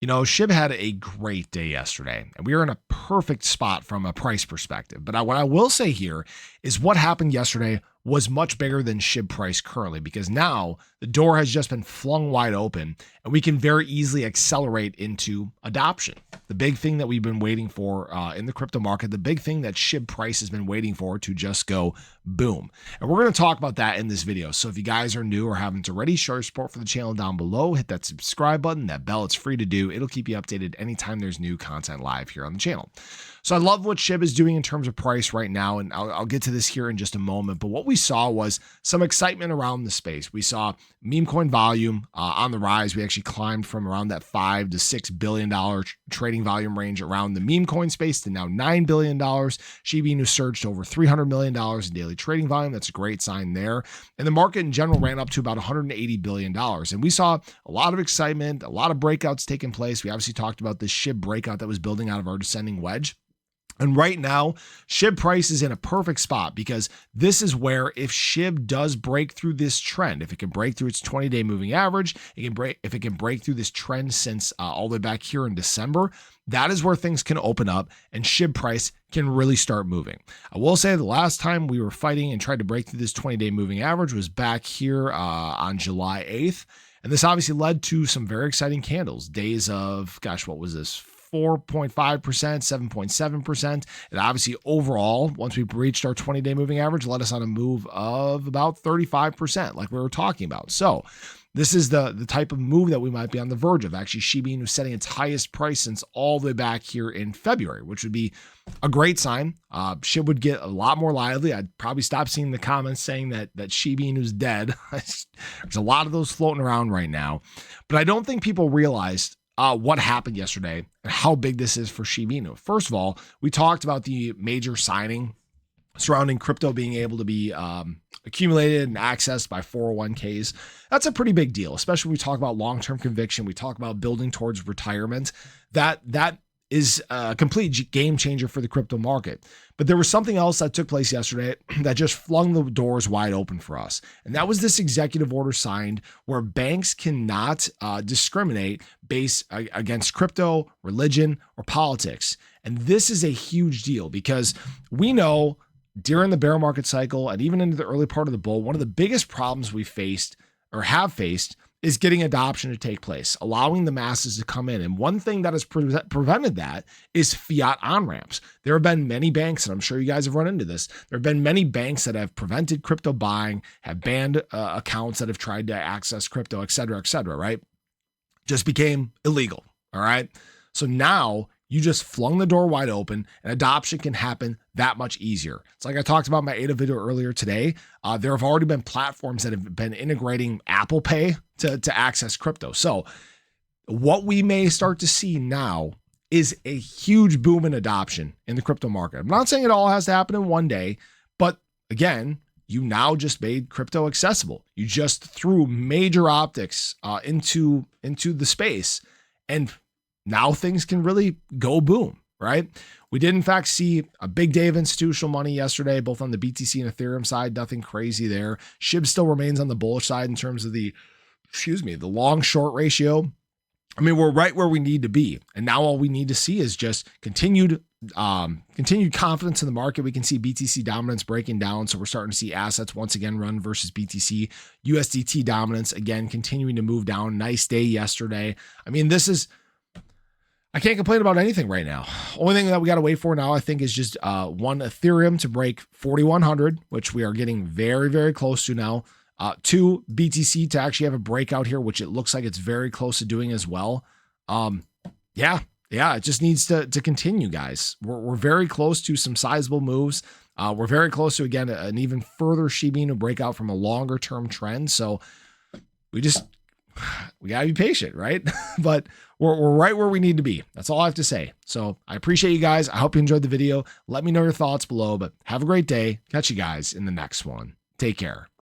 You know, Shib had a great day yesterday, and we are in a perfect spot from a price perspective. But what I will say here is what happened yesterday was much bigger than Shib price currently, because now the door has just been flung wide open and we can very easily accelerate into adoption. The big thing that we've been waiting for in the crypto market, the big thing that Shib price has been waiting for to just go boom. And we're going to talk about that in this video. So if you guys are new or haven't already, show your support for the channel down below, hit that subscribe button, that bell, it's free to do. It'll keep you updated anytime there's new content live here on the channel. So I love what Shib is doing in terms of price right now, and I'll get to this here in just a moment. But what we saw was some excitement around the space. We saw meme coin volume on the rise. We actually climbed from around that $5 to $6 billion trading volume range around the meme coin space to now $9 billion. Shiba Inu surged to over $300 million in daily trading volume. That's a great sign there. And the market in general ran up to about $180 billion. And we saw a lot of excitement, a lot of breakouts taking place. We obviously talked about this Shib breakout that was building out of our descending wedge. And right now, Shib price is in a perfect spot, because this is where, if Shib does break through this trend, if it can break through its 20-day moving average, if it can break through this trend since all the way back here in December, that is where things can open up and Shib price can really start moving. I will say the last time we were fighting and tried to break through this 20-day moving average was back here on July 8th. And this obviously led to some very exciting candles. Days of, gosh, what was this? 4.5%, 7.7%. And obviously overall, once we reached our 20-day moving average, led us on a move of about 35%, like we were talking about. So this is the type of move that we might be on the verge of. Actually, Shiba Inu setting its highest price since all the way back here in February, which would be a great sign. Shib would get a lot more lively. I'd probably stop seeing the comments saying that Shiba Inu is dead. There's a lot of those floating around right now. But I don't think people realized what happened yesterday and how big this is for Shiba Inu. First of all, we talked about the major signing surrounding crypto being able to be accumulated and accessed by 401ks. That's a pretty big deal, especially when we talk about long-term conviction. We talk about building towards retirement. That is a complete game changer for the crypto market. But there was something else that took place yesterday that just flung the doors wide open for us. And that was this executive order signed where banks cannot discriminate based against crypto, religion, or politics. And this is a huge deal, because we know during the bear market cycle and even into the early part of the bull, one of the biggest problems we faced or have faced is getting adoption to take place, allowing the masses to come in. And one thing that has prevented that is fiat on-ramps. There have been many banks, and I'm sure you guys have run into this, there have been many banks that have prevented crypto buying, have banned accounts that have tried to access crypto, et cetera, right? Just became illegal, all right? So now you just flung the door wide open and adoption can happen that much easier. It's like I talked about in my ADA video earlier today. There have already been platforms that have been integrating Apple Pay to access crypto. So what we may start to see now is a huge boom in adoption in the crypto market. I'm not saying it all has to happen in one day, but again, you now just made crypto accessible. You just threw major optics into the space, and now things can really go boom, right? We did in fact see a big day of institutional money yesterday, both on the BTC and Ethereum side. Nothing crazy there. Shib still remains on the bullish side in terms of the long short ratio. I mean, we're right where we need to be. And now all we need to see is just continued confidence in the market. We can see BTC dominance breaking down. So we're starting to see assets once again run versus BTC. USDT dominance again continuing to move down. Nice day yesterday. I mean, I can't complain about anything right now. Only thing that we got to wait for now, I think, is just one, Ethereum to break 4,100, which we are getting very, very close to now. Two, BTC to actually have a breakout here, which it looks like it's very close to doing as well. Yeah, it just needs to continue, guys. We're very close to some sizable moves. We're very close to, again, an even further Shiba Inu breakout from a longer term trend. So we gotta be patient, right? But we're right where we need to be. That's all I have to say. So I appreciate you guys. I hope you enjoyed the video. Let me know your thoughts below, but have a great day. Catch you guys in the next one. Take care.